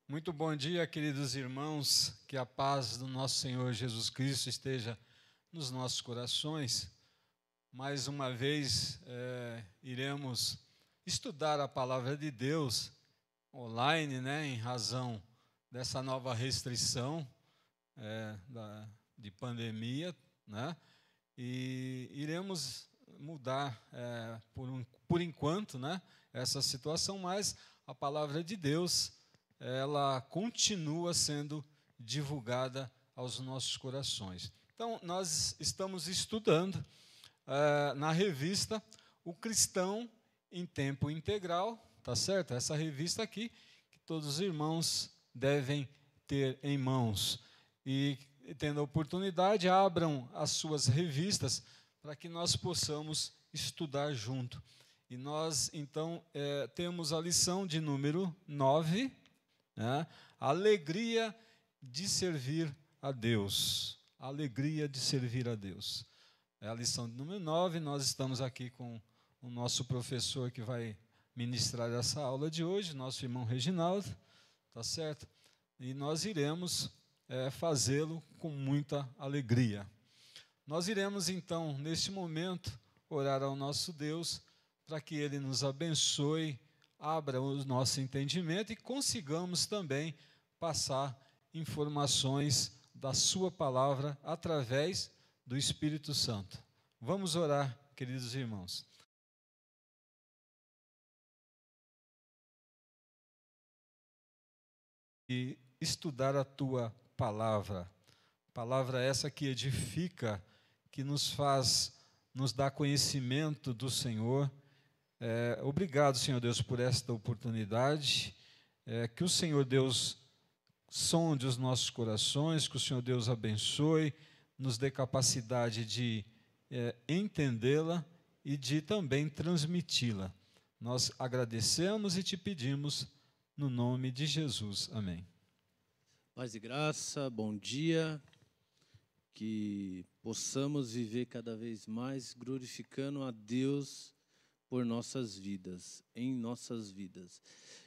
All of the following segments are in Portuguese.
Muito bom dia, queridos irmãos, que a paz do nosso Senhor Jesus Cristo esteja nos nossos corações. Mais uma vez, iremos estudar a palavra de Deus online, em razão dessa nova restrição de pandemia, e iremos mudar, por enquanto, essa situação, mas a palavra de Deus ela continua sendo divulgada aos nossos corações. Então, nós estamos estudando na revista O Cristão em Tempo Integral, tá certo? Essa revista aqui, que todos os irmãos devem ter em mãos. E, tendo a oportunidade, abram as suas revistas para que nós possamos estudar junto. E nós, então, temos a lição de número 9, alegria de servir a Deus. Alegria de servir a Deus. É a lição de número 9. Nós estamos aqui com o nosso professor que vai ministrar essa aula de hoje, nosso irmão Reginaldo, tá certo? E nós iremos fazê-lo com muita alegria. Nós iremos, então, neste momento, orar ao nosso Deus para que Ele nos abençoe, abra o nosso entendimento e consigamos também passar informações da sua palavra através do Espírito Santo. Vamos orar, queridos irmãos. E estudar a tua palavra. Palavra essa que edifica, que nos faz, nos dá conhecimento do Senhor. Obrigado, Senhor Deus, por esta oportunidade. Que o Senhor Deus sonde os nossos corações, que o Senhor Deus abençoe, nos dê capacidade de entendê-la e de também transmiti-la. Nós agradecemos e te pedimos no nome de Jesus. Amém. Paz e graça, bom dia. Que possamos viver cada vez mais glorificando a Deus por nossas vidas, em nossas vidas.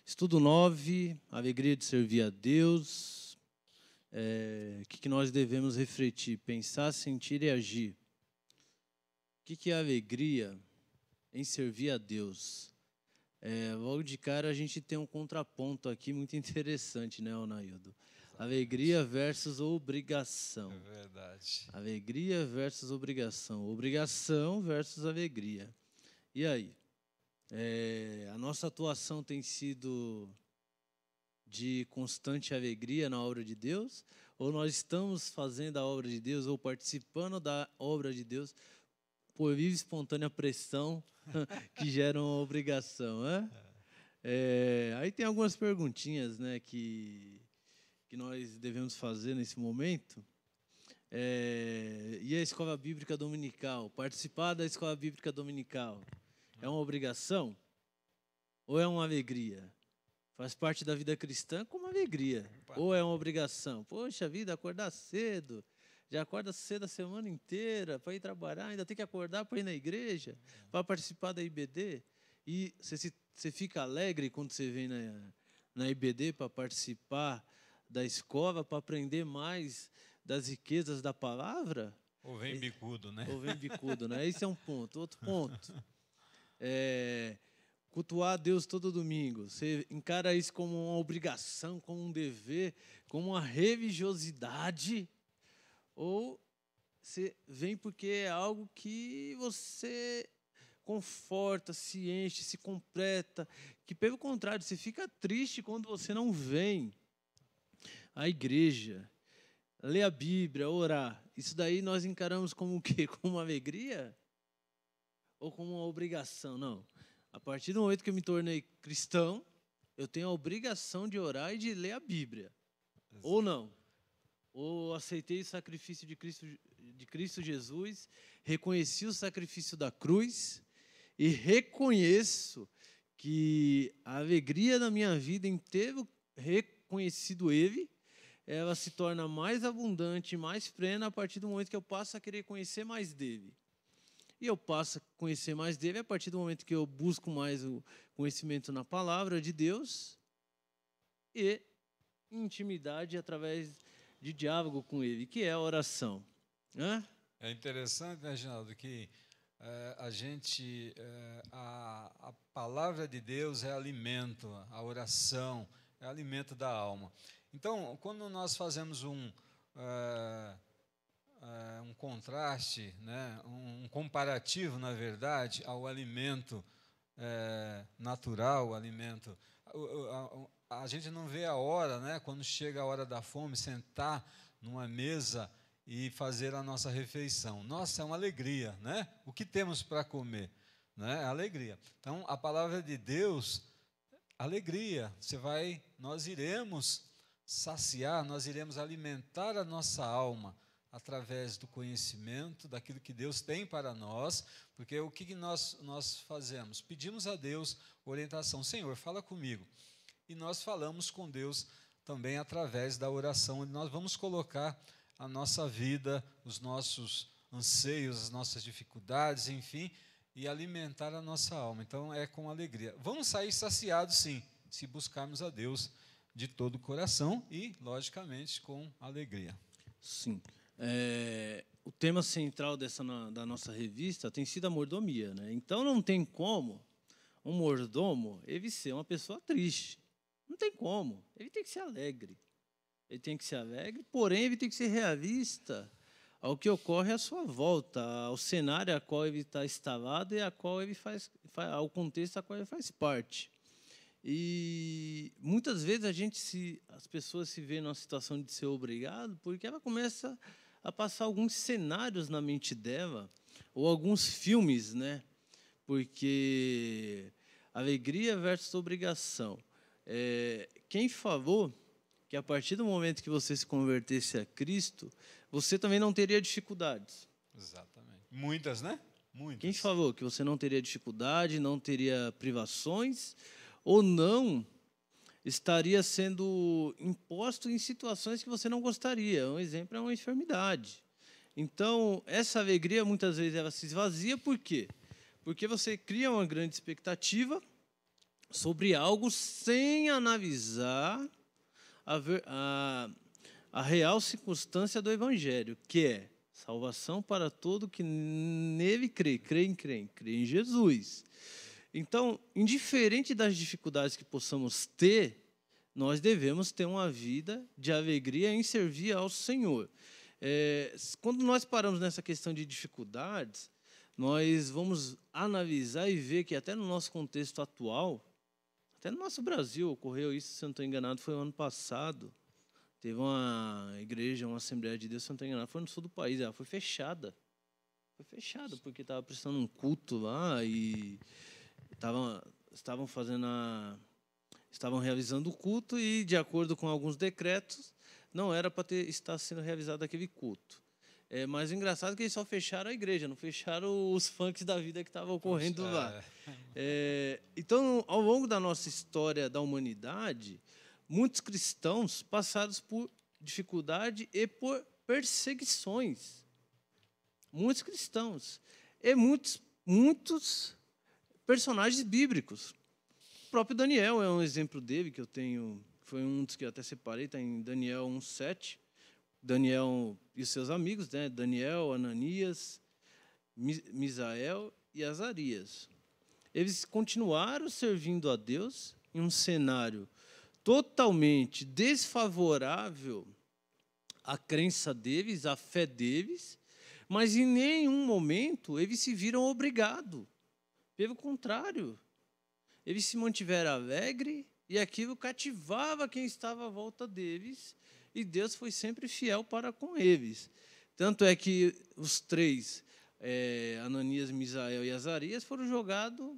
Estudo 9, alegria de servir a Deus. O que nós devemos refletir, pensar, sentir e agir? O que é alegria em servir a Deus? Logo de cara a gente tem um contraponto aqui muito interessante, né, Onaildo? Alegria versus obrigação. É verdade. Alegria versus obrigação. Obrigação versus alegria. E aí? A nossa atuação tem sido de constante alegria na obra de Deus? Ou nós estamos fazendo a obra de Deus ou participando da obra de Deus por livre e espontânea pressão que gera uma obrigação? Aí tem algumas perguntinhas, que nós devemos fazer nesse momento. E a escola bíblica dominical? Participar da escola bíblica dominical é uma obrigação ou é uma alegria? Faz parte da vida cristã como alegria. Ou é uma obrigação? Poxa vida, acordar cedo. Já acorda cedo a semana inteira para ir trabalhar, ainda tem que acordar para ir na igreja, para participar da IBD. E você fica alegre quando você vem na IBD para participar da escola, para aprender mais das riquezas da palavra? Ou vem bicudo, né? Ou vem bicudo, né? Esse é um ponto. Outro ponto. Cultuar a Deus todo domingo. Você encara isso como uma obrigação, como um dever, como uma religiosidade? Ou você vem porque é algo que você conforta, se enche, se completa, que pelo contrário, você fica triste quando você não vem à igreja, ler a Bíblia, orar? Isso daí nós encaramos como o quê? Como uma alegria? Ou como uma obrigação? Não. A partir do momento que eu me tornei cristão, eu tenho a obrigação de orar e de ler a Bíblia. Exato. Ou não. Ou aceitei o sacrifício de Cristo Jesus, reconheci o sacrifício da cruz e reconheço que a alegria da minha vida em ter reconhecido Ele, ela se torna mais abundante, mais plena a partir do momento que eu passo a querer conhecer mais dele. E eu passo a conhecer mais dele a partir do momento que eu busco mais o conhecimento na palavra de Deus e intimidade através de diálogo com Ele, que é a oração. Hã? É interessante, né, Ginaldo, que a palavra de Deus é alimento, a oração é alimento da alma. Então, quando nós fazemos um contraste, né, um comparativo, na verdade, ao alimento natural, o alimento, a gente não vê a hora, né, quando chega a hora da fome, sentar numa mesa e fazer a nossa refeição. Nossa, é uma alegria, né? O que temos para comer, né? Alegria. Então, a palavra de Deus, alegria. Nós iremos saciar, nós iremos alimentar a nossa alma através do conhecimento, daquilo que Deus tem para nós, porque o que nós fazemos? Pedimos a Deus orientação. Senhor, fala comigo. E nós falamos com Deus também através da oração, onde nós vamos colocar a nossa vida, os nossos anseios, as nossas dificuldades, enfim, e alimentar a nossa alma. Então, é com alegria. Vamos sair saciados, sim, se buscarmos a Deus de todo o coração e, logicamente, com alegria. Sim. O tema central da nossa revista tem sido a mordomia, né? Então, não tem como um mordomo ele ser uma pessoa triste. Não tem como. Ele tem que ser alegre. Ele tem que ser alegre, porém, ele tem que ser realista ao que ocorre à sua volta, ao cenário a qual ele está instalado e ao contexto a qual ele faz parte. E muitas vezes as pessoas se veem numa situação de ser obrigado porque ela começa a passar alguns cenários na mente dela, ou alguns filmes, né? Porque alegria versus obrigação. Quem falou que a partir do momento que você se convertesse a Cristo, você também não teria dificuldades? Exatamente. Muitas, né? Muitas. Quem falou que você não teria dificuldade, não teria privações, ou não estaria sendo imposto em situações que você não gostaria? Um exemplo é uma enfermidade. Então, essa alegria, muitas vezes, ela se esvazia. Por quê? Porque você cria uma grande expectativa sobre algo sem analisar a real circunstância do Evangelho, que é salvação para todo que nele crê em Jesus. Então, indiferente das dificuldades que possamos ter, nós devemos ter uma vida de alegria em servir ao Senhor. Quando nós paramos nessa questão de dificuldades, nós vamos analisar e ver que até no nosso contexto atual, até no nosso Brasil ocorreu isso, se eu não estou enganado, foi o ano passado. Teve uma igreja, uma Assembleia de Deus, se eu não estou enganado, foi no sul do país, ela foi fechada. Foi fechada, porque estava prestando um culto lá e estavam realizando o culto e, de acordo com alguns decretos, não era para estar sendo realizado aquele culto. Mas o engraçado é que eles só fecharam a igreja, não fecharam os funks da vida que estavam ocorrendo lá. Então, ao longo da nossa história da humanidade, muitos cristãos passaram por dificuldade e por perseguições. Muitos cristãos. E muitos personagens bíblicos. O próprio Daniel é um exemplo dele, que eu tenho, foi um dos que eu até separei, está em Daniel 1:7. Daniel e os seus amigos, né? Daniel, Ananias, Misael e Azarias. Eles continuaram servindo a Deus em um cenário totalmente desfavorável à crença deles, à fé deles, mas em nenhum momento eles se viram obrigados. Pelo contrário, eles se mantiveram alegres e aquilo cativava quem estava à volta deles, e Deus foi sempre fiel para com eles. Tanto é que os três, Ananias, Misael e Azarias, foram jogados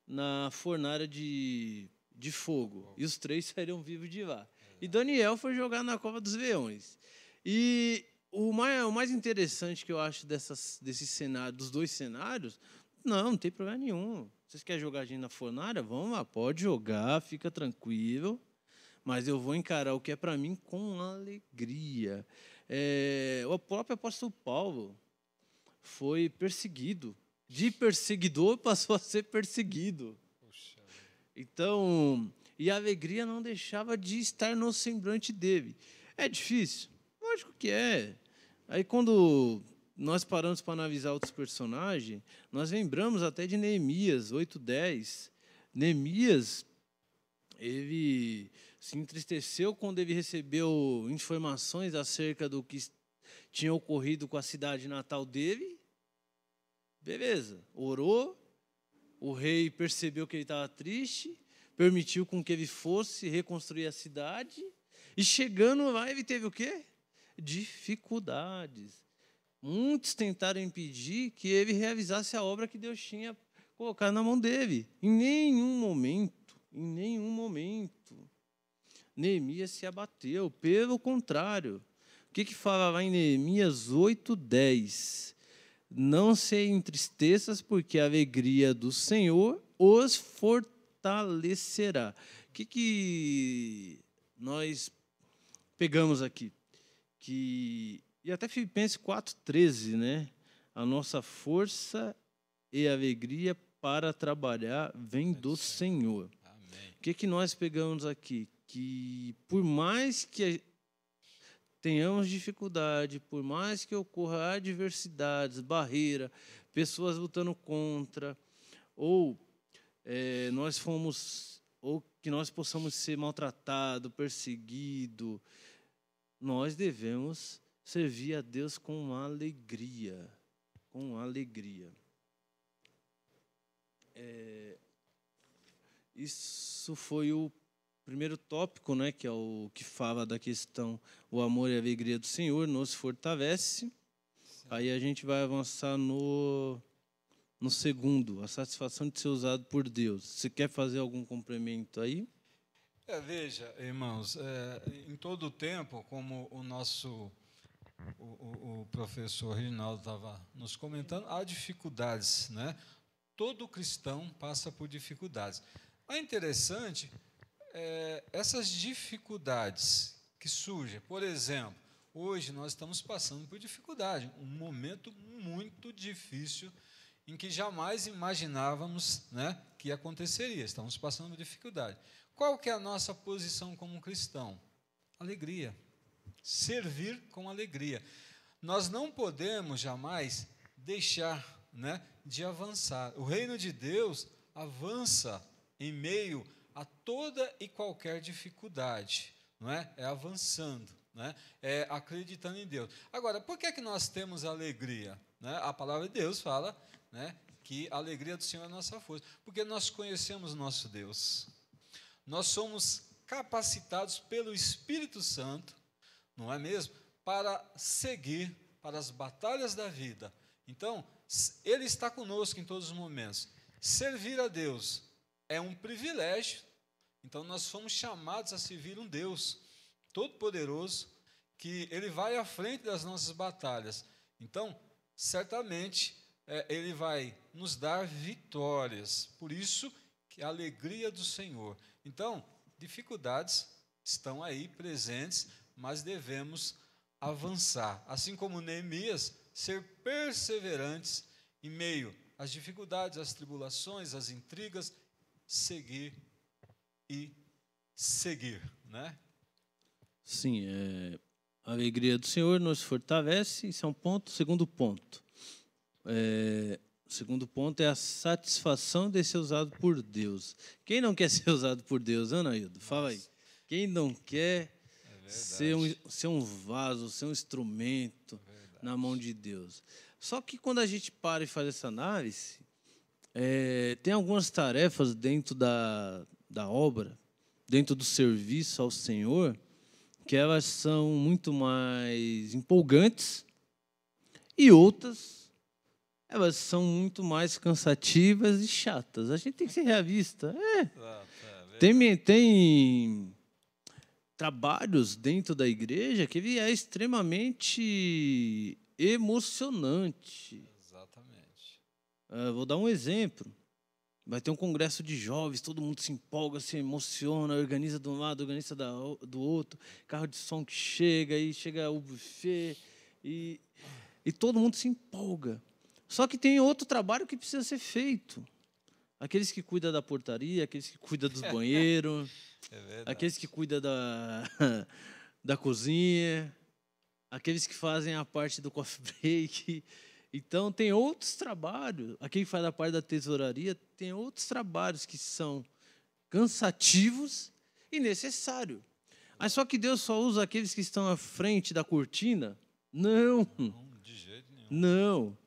na fornalha de fogo, e os três saíram vivos de lá. E Daniel foi jogado na cova dos leões. E o mais interessante que eu acho desse cenário, dos dois cenários, não tem problema nenhum. Vocês querem jogar a gente na fornalha? Vamos lá, pode jogar, fica tranquilo, mas eu vou encarar o que é para mim com alegria. O próprio apóstolo Paulo foi perseguido. De perseguidor passou a ser perseguido. Então, e a alegria não deixava de estar no semblante dele. É difícil? Lógico que é. Aí, quando nós paramos para analisar outros personagens, nós lembramos até de Neemias 8:10. Neemias, ele se entristeceu quando ele recebeu informações acerca do que tinha ocorrido com a cidade natal dele. Beleza, orou, o rei percebeu que ele estava triste, permitiu com que ele fosse reconstruir a cidade, e chegando lá ele teve o quê? Dificuldades. Muitos tentaram impedir que ele realizasse a obra que Deus tinha colocado na mão dele. Em nenhum momento, Neemias se abateu. Pelo contrário, o que fala lá em Neemias 8:10? Não se entristeças, porque a alegria do Senhor os fortalecerá. O que nós pegamos aqui? E até Filipenses 4:13, né? A nossa força e alegria para trabalhar vem do Senhor. Amém. O que nós pegamos aqui? Que por mais que tenhamos dificuldade, por mais que ocorra adversidades, barreira, pessoas lutando contra, ou que nós possamos ser maltratados, perseguidos, nós devemos servir a Deus com alegria. Com alegria. Isso foi o primeiro tópico, né, que é o que fala da questão, o amor e a alegria do Senhor nos fortalece. Sim. Aí a gente vai avançar no segundo, a satisfação de ser usado por Deus. Você quer fazer algum complemento aí? Veja, irmãos, em todo o tempo, como o professor Rinaldo estava nos comentando, há dificuldades, né? Todo cristão passa por dificuldades. É interessante essas dificuldades que surgem. Por exemplo, hoje nós estamos passando por dificuldade, um momento muito difícil em que jamais imaginávamos, né, que aconteceria. Estamos passando por dificuldade. Qual que é a nossa posição como cristão? Alegria. Servir com alegria. Nós não podemos jamais deixar, né, de avançar. O reino de Deus avança em meio a toda e qualquer dificuldade, não é? É avançando, né? É acreditando em Deus. Agora, por que nós temos alegria? Né? A palavra de Deus fala, né, que a alegria do Senhor é a nossa força, porque nós conhecemos o nosso Deus. Nós somos capacitados pelo Espírito Santo, não é mesmo? Para seguir para as batalhas da vida. Então, Ele está conosco em todos os momentos. Servir a Deus é um privilégio. Então, nós fomos chamados a servir um Deus todo-poderoso, que Ele vai à frente das nossas batalhas. Então, certamente, Ele vai nos dar vitórias. Por isso, que a alegria do Senhor. Então, dificuldades estão aí presentes, mas devemos avançar. Assim como Neemias, ser perseverantes em meio às dificuldades, às tribulações, às intrigas, seguir, né? Sim, a alegria do Senhor nos fortalece, isso é um ponto. Segundo ponto, o segundo ponto é a satisfação de ser usado por Deus. Quem não quer ser usado por Deus, Anaildo? Fala aí. Quem não quer ser um vaso, ser um instrumento na mão de Deus? Só que quando a gente para e faz essa análise, tem algumas tarefas dentro da obra, dentro do serviço ao Senhor, que elas são muito mais empolgantes, e outras, elas são muito mais cansativas e chatas. A gente tem que ser realista. Tem trabalhos dentro da igreja que ele é extremamente emocionante. Exatamente. Vou dar um exemplo. Vai ter um congresso de jovens, todo mundo se empolga, se emociona, organiza de um lado, organiza do outro, carro de som que chega, aí chega o buffet, e todo mundo se empolga. Só que tem outro trabalho que precisa ser feito. Aqueles que cuidam da portaria, aqueles que cuidam dos banheiros, aqueles que cuidam da cozinha, aqueles que fazem a parte do coffee break. Então, tem outros trabalhos. Aquele que faz a parte da tesouraria, tem outros trabalhos que são cansativos e necessários. Mas só que Deus só usa aqueles que estão à frente da cortina? Não. Não, de jeito nenhum. Não.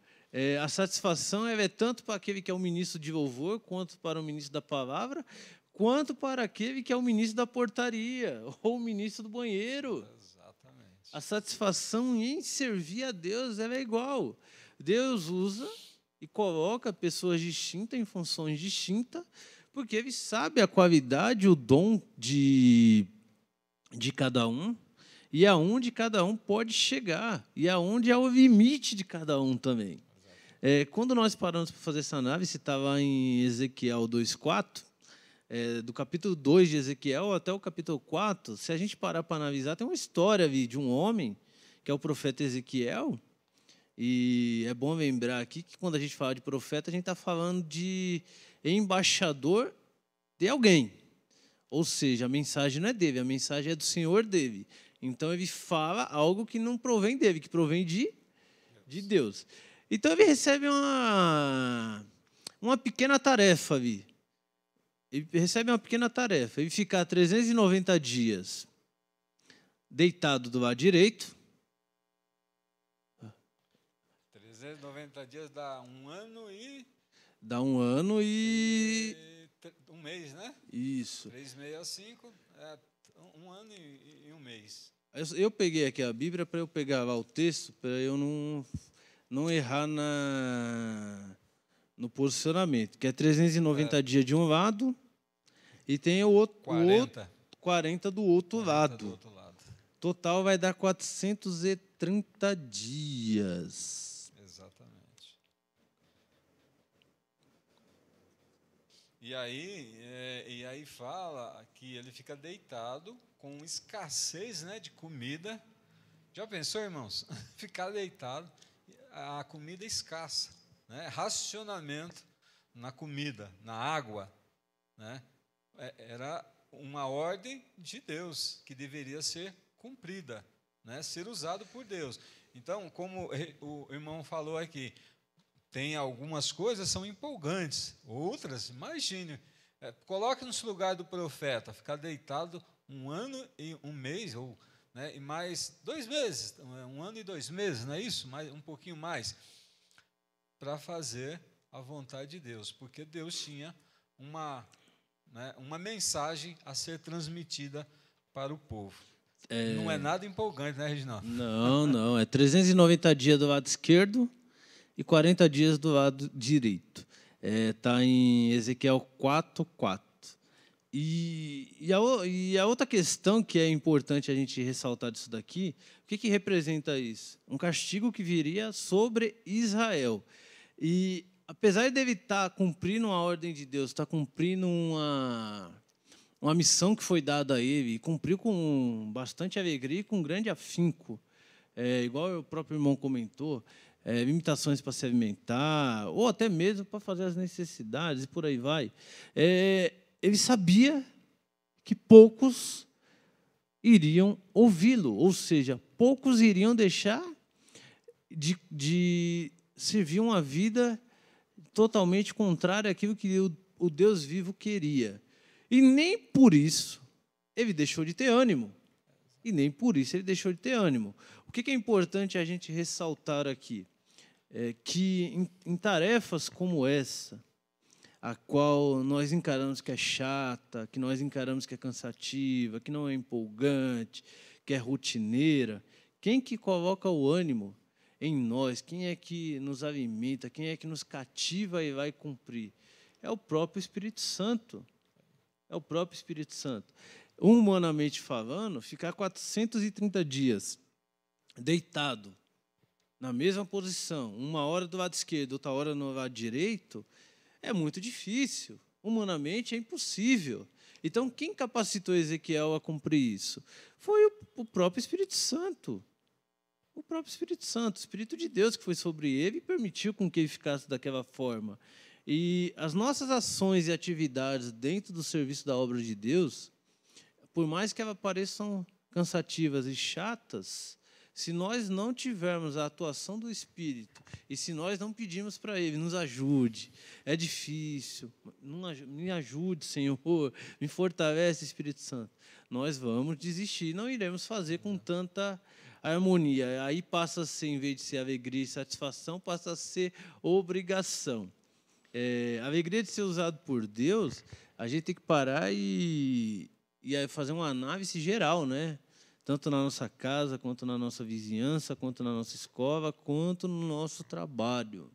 A satisfação é tanto para aquele que é o ministro de louvor, quanto para o ministro da palavra, quanto para aquele que é o ministro da portaria ou o ministro do banheiro. Exatamente. A satisfação em servir a Deus é igual. Deus usa e coloca pessoas distintas em funções distintas, porque Ele sabe a qualidade, o dom de cada um, e aonde cada um pode chegar, e aonde é o limite de cada um também. Quando nós paramos para fazer essa análise, estava em Ezequiel 2,4, do capítulo 2 de Ezequiel até o capítulo 4, se a gente parar para analisar, tem uma história ali de um homem, que é o profeta Ezequiel, e é bom lembrar aqui que quando a gente fala de profeta, a gente está falando de embaixador de alguém. Ou seja, a mensagem não é dele, a mensagem é do Senhor dele. Então, ele fala algo que não provém dele, que provém de Deus. Então, ele recebe uma pequena tarefa ali. Ele recebe uma pequena tarefa. Ele ficar 390 dias deitado do lado direito. 390 dias dá um ano e... Dá um ano e... um mês, né? Isso. 3 meses a 5, um ano e um mês. Eu peguei aqui a Bíblia para eu pegar lá o texto, para eu não errar no posicionamento, que é 390 dias de um lado e tem o outro 40 do outro lado. Total vai dar 430 dias. Exatamente. E aí fala que ele fica deitado com escassez, né, de comida. Já pensou, irmãos? Ficar deitado, a comida escassa, né? Racionamento na comida, na água, né? Era uma ordem de Deus que deveria ser cumprida, né? Ser usado por Deus. Então, como o irmão falou aqui, tem algumas coisas que são empolgantes, outras, imagine, coloque no lugar do profeta, ficar deitado um ano e um mês, ou, né, e mais 2 meses, 1 ano e 2 meses, não é isso? Um pouquinho mais, para fazer a vontade de Deus, porque Deus tinha uma mensagem a ser transmitida para o povo. Não é nada empolgante, né, Reginaldo? Não, é 390 dias do lado esquerdo e 40 dias do lado direito. Está em Ezequiel 4:4. E a outra questão que é importante a gente ressaltar disso daqui, o que representa isso? Um castigo que viria sobre Israel. E apesar de ele estar cumprindo uma ordem de Deus, estar cumprindo uma missão que foi dada a ele, e cumpriu com bastante alegria e com grande afinco, igual o próprio irmão comentou, limitações para se alimentar, ou até mesmo para fazer as necessidades, e por aí vai. Ele sabia que poucos iriam ouvi-lo, ou seja, poucos iriam deixar de servir uma vida totalmente contrária àquilo que o Deus vivo queria. E nem por isso ele deixou de ter ânimo. O que é importante a gente ressaltar aqui? Que em tarefas como essa, a qual nós encaramos que é chata, que nós encaramos que é cansativa, que não é empolgante, que é rotineira, quem que coloca o ânimo em nós? Quem é que nos alimenta? Quem é que nos cativa e vai cumprir? É o próprio Espírito Santo. Humanamente falando, ficar 430 dias deitado na mesma posição, 1 hora do lado esquerdo, outra hora no lado direito, é muito difícil. Humanamente é impossível. Então, quem capacitou Ezequiel a cumprir isso? Foi o próprio Espírito Santo. O Espírito de Deus que foi sobre ele e permitiu com que ele ficasse daquela forma. E as nossas ações e atividades dentro do serviço da obra de Deus, por mais que elas pareçam cansativas e chatas, se nós não tivermos a atuação do Espírito e se nós não pedirmos para Ele, nos ajude, é difícil, me ajude, Senhor, me fortalece, Espírito Santo, nós vamos desistir, não iremos fazer com tanta harmonia. Aí passa a ser, em vez de ser alegria e satisfação, passa a ser obrigação. A alegria de ser usado por Deus, a gente tem que parar e aí fazer uma análise geral, né? Tanto na nossa casa, quanto na nossa vizinhança, quanto na nossa escola, quanto no nosso trabalho.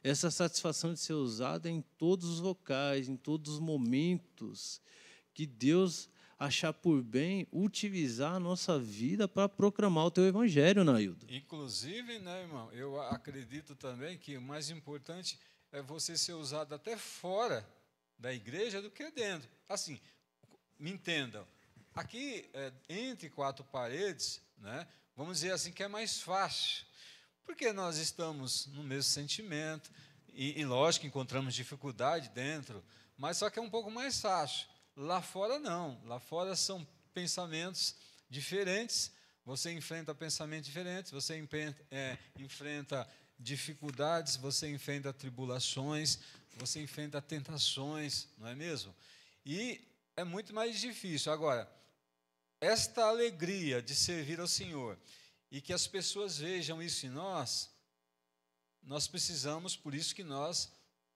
Essa satisfação de ser usada em todos os locais, em todos os momentos, que Deus achar por bem utilizar a nossa vida para proclamar o teu evangelho, Naildo. Inclusive, né, irmão, eu acredito também que o mais importante é você ser usado até fora da igreja do que dentro. Assim, me entendam. Aqui, entre quatro paredes, né, vamos dizer assim que é mais fácil, porque nós estamos no mesmo sentimento, e lógico, encontramos dificuldade dentro, mas só que é um pouco mais fácil. Lá fora, não. Lá fora são pensamentos diferentes, você enfrenta pensamentos diferentes, você enfrenta dificuldades, você enfrenta tribulações, você enfrenta tentações, não é mesmo? E é muito mais difícil. Agora, esta alegria de servir ao Senhor e que as pessoas vejam isso em nós precisamos, por isso que nós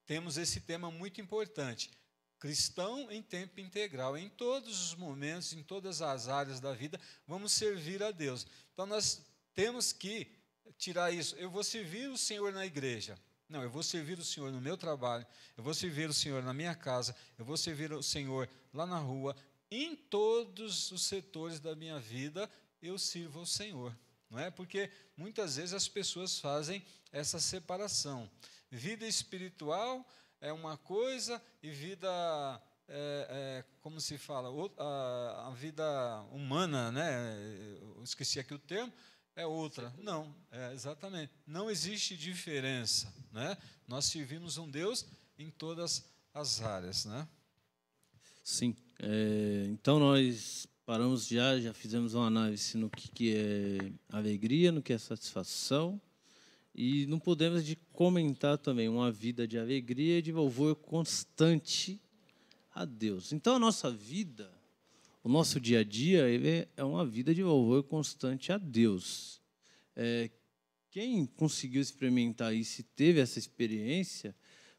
temos esse tema muito importante, cristão em tempo integral, em todos os momentos, em todas as áreas da vida, vamos servir a Deus. Então, nós temos que tirar isso, eu vou servir o Senhor na igreja, não, eu vou servir o Senhor no meu trabalho, eu vou servir o Senhor na minha casa, eu vou servir o Senhor lá na rua, em todos os setores da minha vida, eu sirvo ao Senhor. Não é? Porque muitas vezes as pessoas fazem essa separação. Vida espiritual é uma coisa e vida, como se fala, a vida humana, né? Eu esqueci aqui o termo, é outra. Não, exatamente. Não existe diferença. Né? Nós servimos um Deus em todas as áreas. Né? Sim. Então, nós paramos já fizemos uma análise no que é alegria, no que é satisfação, e não podemos de comentar também uma vida de alegria e de louvor constante a Deus. Então, a nossa vida, o nosso dia a dia, ele é uma vida de louvor constante a Deus. Quem conseguiu experimentar isso e teve essa experiência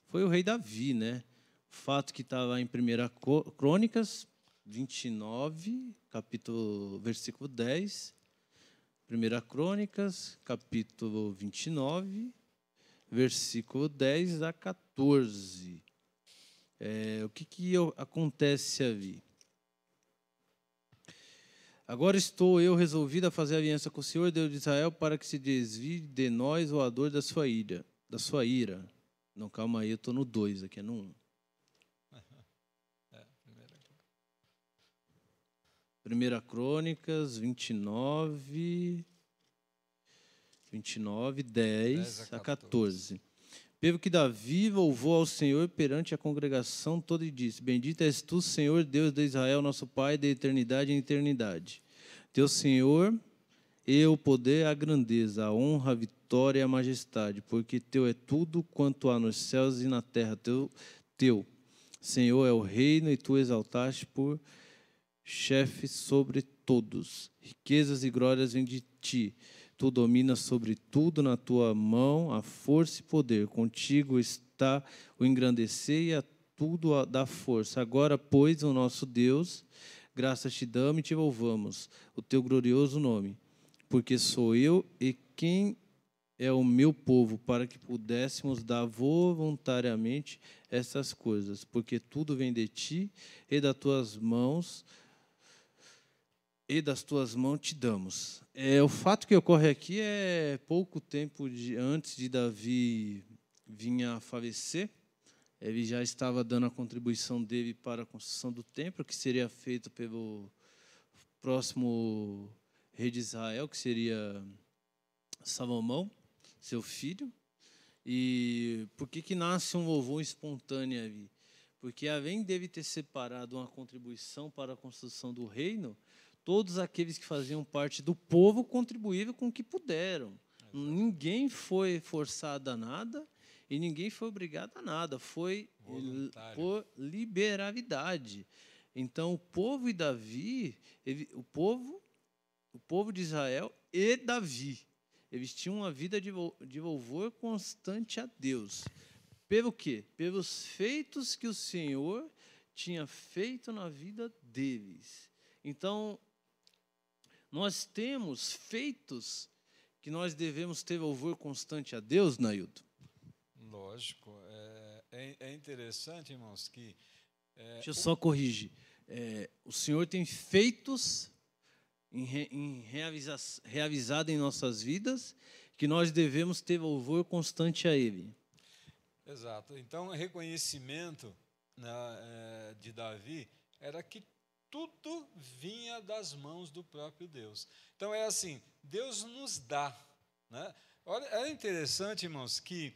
foi o rei Davi, né? O fato que está lá em 1 Crônicas 29, versículo 10. 1 Crônicas, capítulo 29, versículo 10 a 14. O que acontece ali? Agora estou eu resolvido a fazer aliança com o Senhor, Deus de Israel, para que se desvie de nós o ardor da sua ira. Não, calma aí, eu estou no 2, aqui é no 1. 1 Crônicas 29, 10 a 14. Pelo que Davi louvou ao Senhor perante a congregação toda e disse: Bendito és tu, Senhor, Deus de Israel, nosso Pai, de eternidade em eternidade. Teu Senhor é o poder, a grandeza, a honra, a vitória e a majestade, porque teu é tudo quanto há nos céus e na terra. Teu Senhor é o reino, e tu exaltaste por chefe sobre todos. Riquezas e glórias vêm de ti. Tu dominas sobre tudo, na tua mão a força e poder. Contigo está o engrandecer e a tudo dá força. Agora, pois, o nosso Deus, graças te damos e te louvamos, o teu glorioso nome, porque sou eu e quem é o meu povo, para que pudéssemos dar voluntariamente essas coisas, porque tudo vem de ti e das tuas mãos te damos. O fato que ocorre aqui é pouco tempo antes de Davi vir a falecer. Ele já estava dando a contribuição dele para a construção do templo, que seria feito pelo próximo rei de Israel, que seria Salomão, seu filho. E por que nasce um louvor espontâneo ali? Porque além dele ter separado uma contribuição para a construção do reino, todos aqueles que faziam parte do povo contribuíram com o que puderam. Exato. Ninguém foi forçado a nada e ninguém foi obrigado a nada. Foi por liberalidade. Então, o povo e Davi, o povo de Israel e Davi, eles tinham uma vida de louvor constante a Deus. Pelo quê? Pelos feitos que o Senhor tinha feito na vida deles. Então, nós temos feitos que nós devemos ter louvor constante a Deus, Nailton? Lógico. É interessante, irmãos, que... Deixa eu só corrigir. O Senhor tem feitos realizado em nossas vidas que nós devemos ter louvor constante a Ele. Exato. Então, o reconhecimento, né, de Davi era que tudo vinha das mãos do próprio Deus. Então, é assim, Deus nos dá. Né? Olha, é interessante, irmãos, que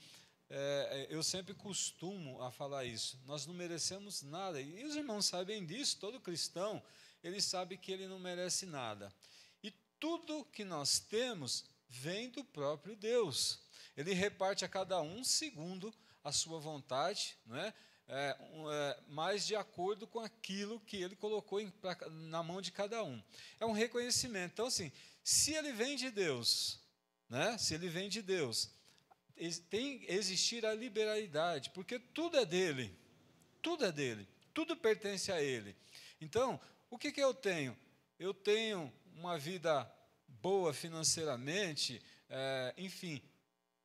eu sempre costumo a falar isso. Nós não merecemos nada. E os irmãos sabem disso, todo cristão, ele sabe que ele não merece nada. E tudo que nós temos vem do próprio Deus. Ele reparte a cada um segundo a sua vontade, não é? Mas de acordo com aquilo que ele colocou na mão de cada um. É um reconhecimento. Então, assim, se ele vem de Deus, né? Se ele vem de Deus, tem que existir a liberalidade, porque tudo é dele, tudo pertence a ele. Então, o que eu tenho? Eu tenho uma vida boa financeiramente, enfim,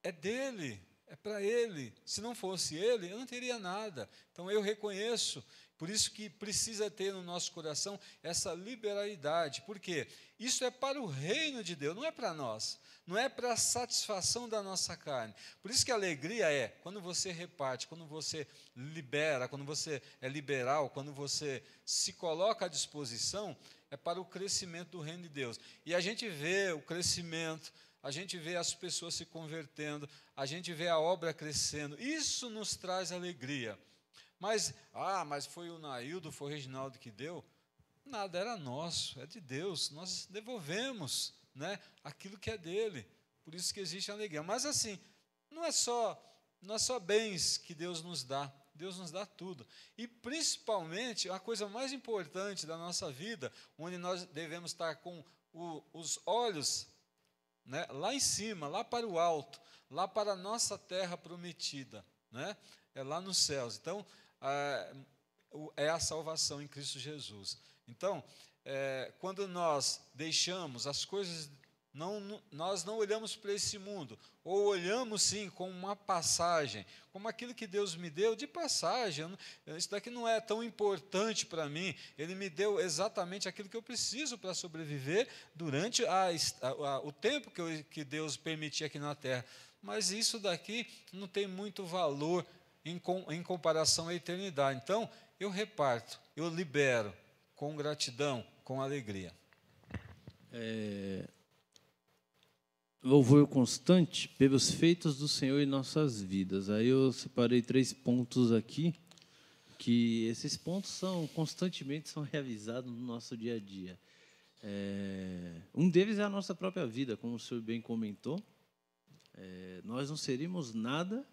é dele. É para ele. Se não fosse ele, eu não teria nada. Então, eu reconheço. Por isso que precisa ter no nosso coração essa liberalidade. Por quê? Isso é para o reino de Deus, não é para nós. Não é para a satisfação da nossa carne. Por isso que a alegria é quando você reparte, quando você libera, quando você é liberal, quando você se coloca à disposição, é para o crescimento do reino de Deus. E a gente vê o crescimento, a gente vê as pessoas se convertendo, a gente vê a obra crescendo. Isso nos traz alegria. Mas foi o Naildo, foi o Reginaldo que deu? Nada, era nosso, é de Deus. Nós devolvemos, né, aquilo que é dele. Por isso que existe a alegria. Mas assim, não é só bens que Deus nos dá. Deus nos dá tudo. E principalmente, a coisa mais importante da nossa vida, onde nós devemos estar com os olhos, né, lá em cima, lá para o alto, lá para a nossa terra prometida, né, é lá nos céus. Então, é a salvação em Cristo Jesus. Então, quando nós deixamos as coisas, nós não olhamos para esse mundo, ou olhamos sim como uma passagem, como aquilo que Deus me deu de passagem. Isso daqui não é tão importante para mim, Ele me deu exatamente aquilo que eu preciso para sobreviver durante o tempo que Deus permitir aqui na terra. Mas isso daqui não tem muito valor em comparação à eternidade. Então, eu reparto, eu libero com gratidão, com alegria. Louvor constante pelos feitos do Senhor em nossas vidas. Aí eu separei 3 pontos aqui, que esses pontos constantemente são realizados no nosso dia a dia. Um deles é a nossa própria vida, como o senhor bem comentou. Nós não seríamos nada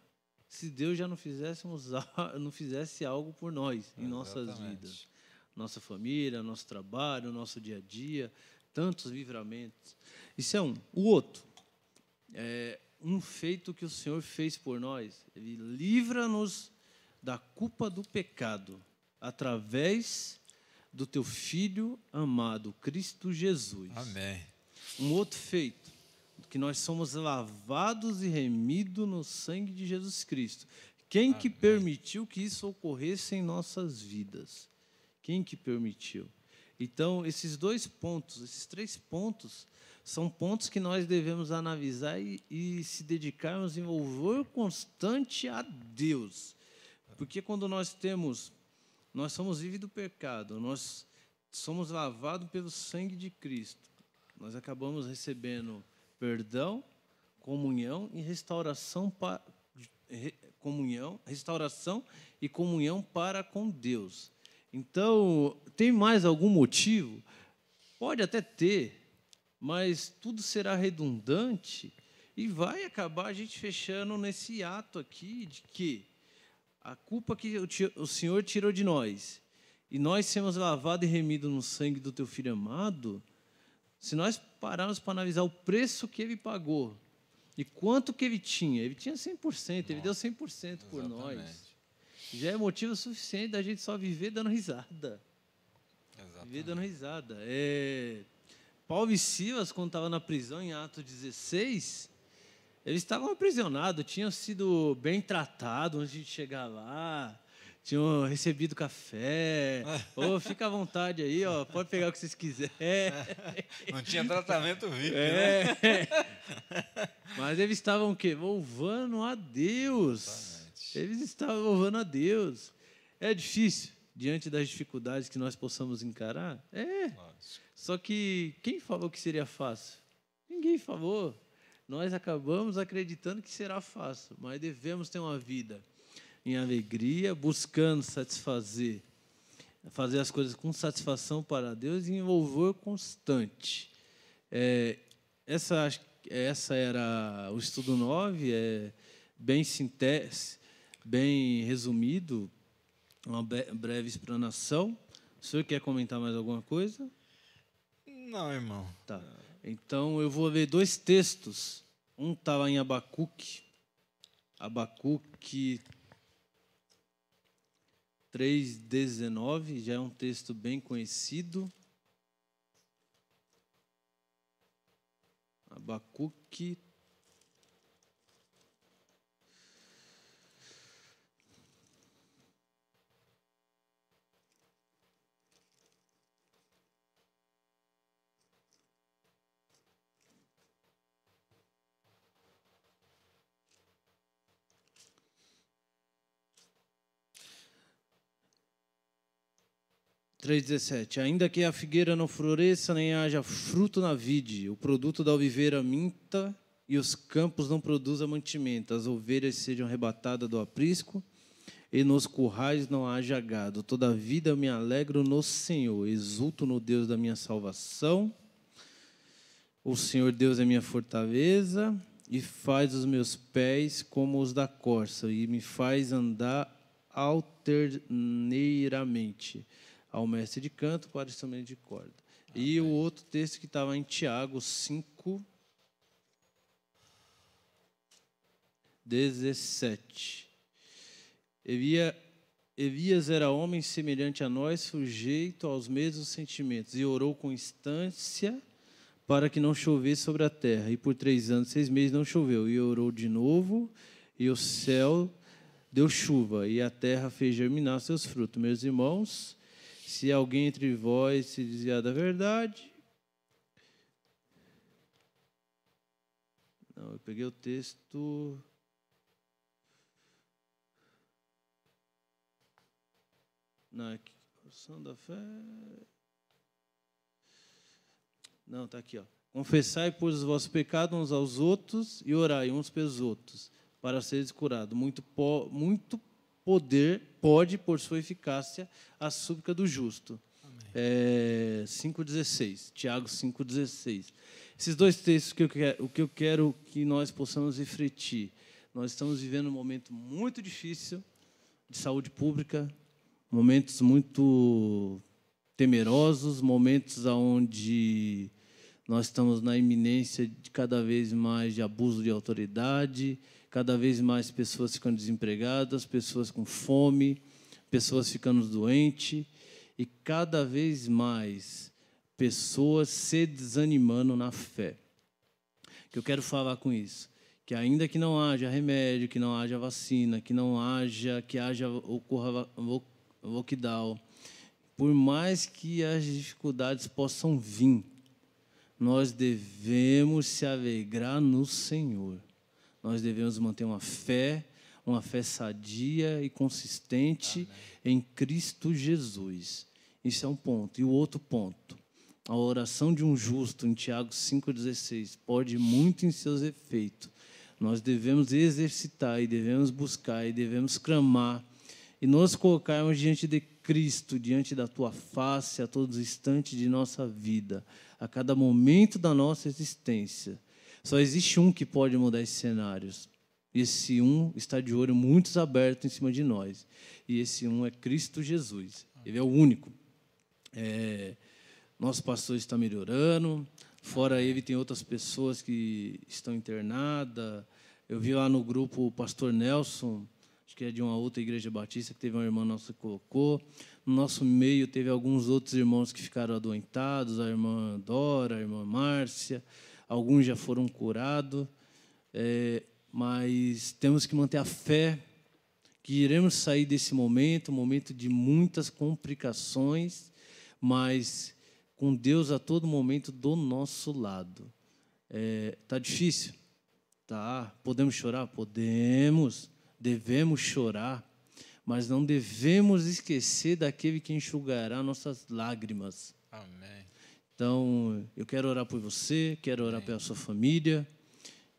se Deus já não fizesse algo por nós, em nossas vidas. Nossa família, nosso trabalho, nosso dia a dia, tantos livramentos. Isso é um. O outro é um feito que o Senhor fez por nós. Ele livra-nos da culpa do pecado, através do teu Filho amado, Cristo Jesus. Amém. Um outro feito, que nós somos lavados e remidos no sangue de Jesus Cristo. Quem que permitiu que isso ocorresse em nossas vidas? Quem que permitiu? Então, esses 2 pontos, esses 3 pontos, são pontos que nós devemos analisar e se dedicarmos em louvor constante a Deus. Porque quando nós somos livres do pecado, nós somos lavados pelo sangue de Cristo, nós acabamos recebendo perdão, comunhão e restauração de comunhão, restauração e comunhão para com Deus. Então, tem mais algum motivo? Pode até ter, mas tudo será redundante e vai acabar a gente fechando nesse ato aqui de que a culpa que o Senhor tirou de nós e nós sermos lavados e remidos no sangue do teu Filho amado, se nós pararmos para analisar o preço que ele pagou e quanto que ele tinha 100%, ele deu 100% por nós. Já é motivo suficiente da gente só viver dando risada. Exatamente. Viver dando risada. Paulo e Silas, quando estavam na prisão, em Atos 16, eles estavam aprisionados, tinham sido bem tratados antes de chegar lá, tinham recebido café. Fica à vontade aí, pode pegar o que vocês quiserem. Não tinha tratamento VIP, né? Mas eles estavam o quê? Louvando a Deus. Exatamente. Eles estavam louvando a Deus. É difícil, diante das dificuldades que nós possamos encarar? Só que quem falou que seria fácil? Ninguém falou. Nós acabamos acreditando que será fácil, mas devemos ter uma vida em alegria, buscando fazer as coisas com satisfação para Deus e em louvor constante. Essa era o estudo 9, bem resumido, uma breve explanação. O senhor quer comentar mais alguma coisa? Não, irmão. Tá. Então, eu vou ler 2 textos. Um está lá em Abacuque 3:19, já é um texto bem conhecido. Abacuque 3:17. Ainda que a figueira não floresça, nem haja fruto na vide, o produto da oliveira minta e os campos não produzam mantimento, as ovelhas sejam arrebatadas do aprisco e nos currais não haja gado. Todavia eu me alegro no Senhor, exulto no Deus da minha salvação. O Senhor Deus é minha fortaleza e faz os meus pés como os da corça e me faz andar alterneiramente ao mestre de canto para o instrumento de corda. Amém. E o outro texto que estava em Tiago 5:17. Elias era homem semelhante a nós, sujeito aos mesmos sentimentos, e orou com instância para que não chovesse sobre a terra. E por 3 anos e 6 meses não choveu. E orou de novo, e o céu deu chuva, e a terra fez germinar seus frutos. Meus irmãos, se alguém entre vós se desviar da verdade... Não, eu peguei o texto... Não, aqui, oração da fé... Não, está aqui, ó. Confessai por os vossos pecados uns aos outros e orai uns pelos outros, para seres curados. Muito poder pode, por sua eficácia, a súplica do justo. 5:16, Tiago 5:16. Esses 2 textos o que eu quero que nós possamos refletir. Nós estamos vivendo um momento muito difícil de saúde pública, momentos muito temerosos, momentos onde nós estamos na iminência de cada vez mais de abuso de autoridade, cada vez mais pessoas ficando desempregadas, pessoas com fome, pessoas ficando doentes e cada vez mais pessoas se desanimando na fé. O que eu quero falar com isso? Que ainda que não haja remédio, que não haja vacina, que ocorra lockdown, por mais que as dificuldades possam vir, nós devemos se alegrar no Senhor. Nós devemos manter uma fé sadia e consistente. Amém. Em Cristo Jesus. Isso é um ponto. E o outro ponto, a oração de um justo, em Tiago 5:16, pode muito em seus efeitos. nós devemos exercitar e devemos buscar e devemos clamar e nos colocarmos diante de Cristo, diante da Tua face, a todos os instantes de nossa vida, a cada momento da nossa existência. Só existe um que pode mudar esses cenários. E esse um está de olho muito aberto em cima de nós. E esse um é Cristo Jesus. Ele é o único. Nosso pastor está melhorando. Fora ele, tem outras pessoas que estão internadas. Eu vi lá no grupo o pastor Nelson, acho que é de uma outra igreja batista, que teve uma irmã nossa que colocou. No nosso meio, teve alguns outros irmãos que ficaram adoentados, a irmã Dora, a irmã Márcia. Alguns já foram curados. Mas temos que manter a fé que iremos sair desse momento, um momento de muitas complicações, mas com Deus a todo momento do nosso lado. Tá difícil? Tá. Podemos chorar? Podemos. Devemos chorar, mas não devemos esquecer daquele que enxugará nossas lágrimas. Amém. Então, eu quero orar por você, quero orar pela sua família,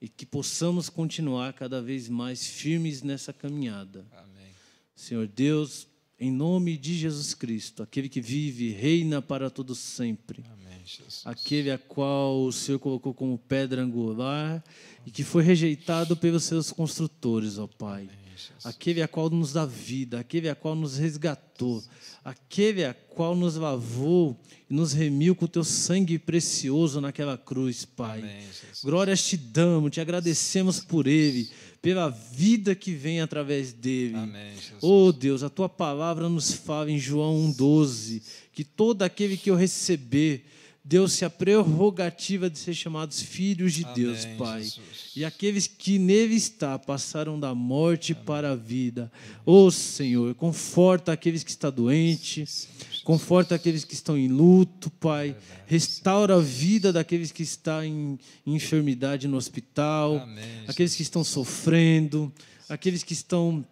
e que possamos continuar cada vez mais firmes nessa caminhada. Amém. Senhor Deus, em nome de Jesus Cristo, aquele que vive e reina para todo sempre. Amém, Jesus. Aquele a qual o Senhor colocou como pedra angular e que foi rejeitado pelos seus construtores, ó Pai. Amém, Jesus. Aquele a qual nos dá vida, aquele a qual nos resgatou, aquele a qual nos lavou e nos remiu com o teu sangue precioso naquela cruz, Pai. Amém, Jesus. Glórias te damos, te agradecemos por ele, pela vida que vem através dele. Amém, Jesus. Oh Deus, a tua palavra nos fala em João 1,12, que todo aquele que eu receber, deu-se a prerrogativa de ser chamados filhos de Deus, Amém, Pai. Jesus. E aqueles que nele está passaram da morte para a vida. Ó Senhor, conforta aqueles que estão doentes, conforta aqueles que estão em luto, Pai. Restaura a vida daqueles que estão em enfermidade no hospital, Amém, aqueles que estão sofrendo, aqueles que estão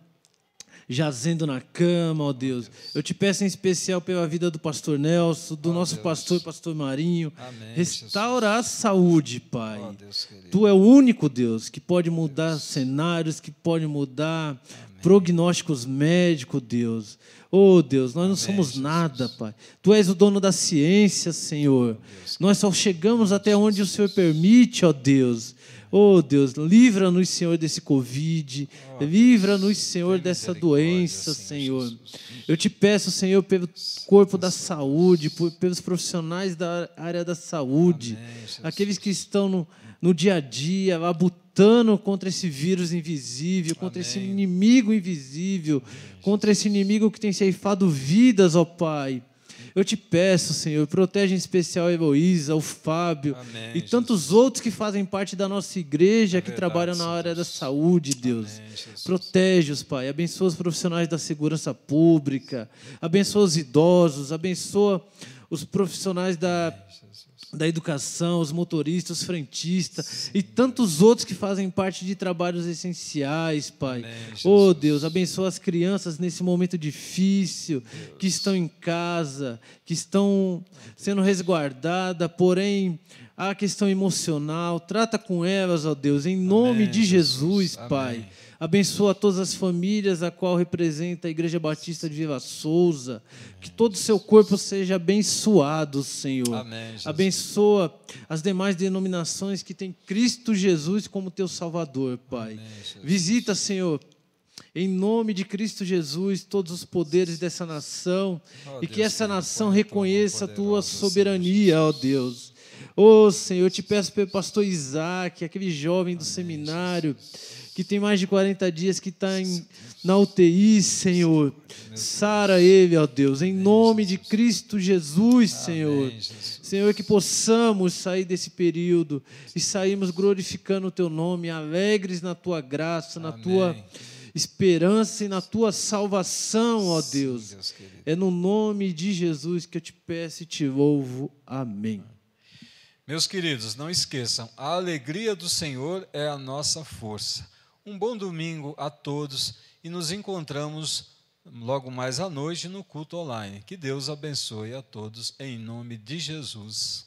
jazendo na cama, ó Deus. Eu te peço em especial pela vida do pastor Nelson, do nosso pastor Marinho. Amém, Restaura a saúde, Pai. Ó Deus querido. Tu é o único Deus que pode mudar cenários, que pode mudar prognósticos médicos, Deus. Oh, Deus, nós não somos Jesus. nada, Pai. Tu és o dono da ciência, Senhor. Nós só chegamos até onde o Senhor permite, ó Deus. Oh, Deus, livra-nos, Senhor, desse Covid. Livra-nos, Senhor, dessa doença, Senhor. Eu te peço, Senhor, pelo corpo da saúde, pelos profissionais da área da saúde, aqueles que estão no dia a dia, labutando contra esse vírus invisível, contra esse inimigo invisível, contra esse inimigo que tem ceifado vidas, ó Pai. Eu te peço, Senhor, protege em especial a Heloísa, o Fábio e tantos outros que fazem parte da nossa igreja, que trabalham na área da saúde, Deus. Protege-os, Pai. Abençoa os profissionais da segurança pública, abençoa os idosos, abençoa os profissionais da educação, os motoristas, os frentistas e tantos outros que fazem parte de trabalhos essenciais, Pai. Oh, Deus, abençoa as crianças nesse momento difícil, que estão em casa, que estão sendo resguardadas, porém a questão emocional, trata com elas, ó Deus, em nome de Jesus, Pai. Abençoa todas as famílias a qual representa a Igreja Batista de Vila Souza. Que todo o seu corpo seja abençoado, Senhor. Amém, abençoa as demais denominações que têm Cristo Jesus como teu Salvador, Pai. Amém, Visita, Senhor, em nome de Cristo Jesus, todos os poderes dessa nação. E que essa nação reconheça a tua soberania, ó Deus. Ô, Senhor, eu te peço pelo pastor Isaac, aquele jovem do seminário, que tem mais de 40 dias, que está na UTI, Senhor. Sara ele, ó Deus, em nome de Cristo Jesus, Senhor. Senhor, que possamos sair desse período e sairmos glorificando o teu nome, alegres na tua graça, na tua esperança e na tua salvação, ó Deus. É no nome de Jesus que eu te peço e te louvo. Amém. Meus queridos, não esqueçam, a alegria do Senhor é a nossa força. Um bom domingo a todos e nos encontramos logo mais à noite no culto online. Que Deus abençoe a todos em nome de Jesus.